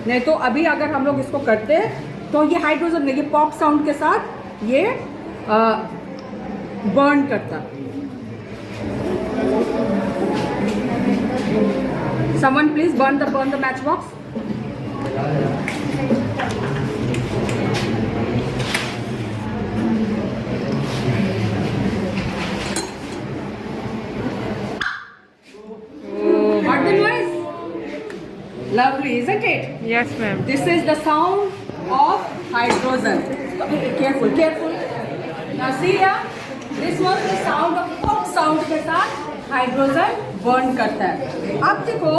नहीं तो अभी अगर हम लोग इसको करते तो ये हाइड्रोजन में ये पॉप साउंड के साथ ये बर्न करता। Someone please burn the matchbox. Heard the noise? Lovely, isn't it? Yes, ma'am. This is the sound of hydrogen. Careful, careful. Now see here, this was the sound of pop sound के साथ hydrogen burn करता है। अब देखो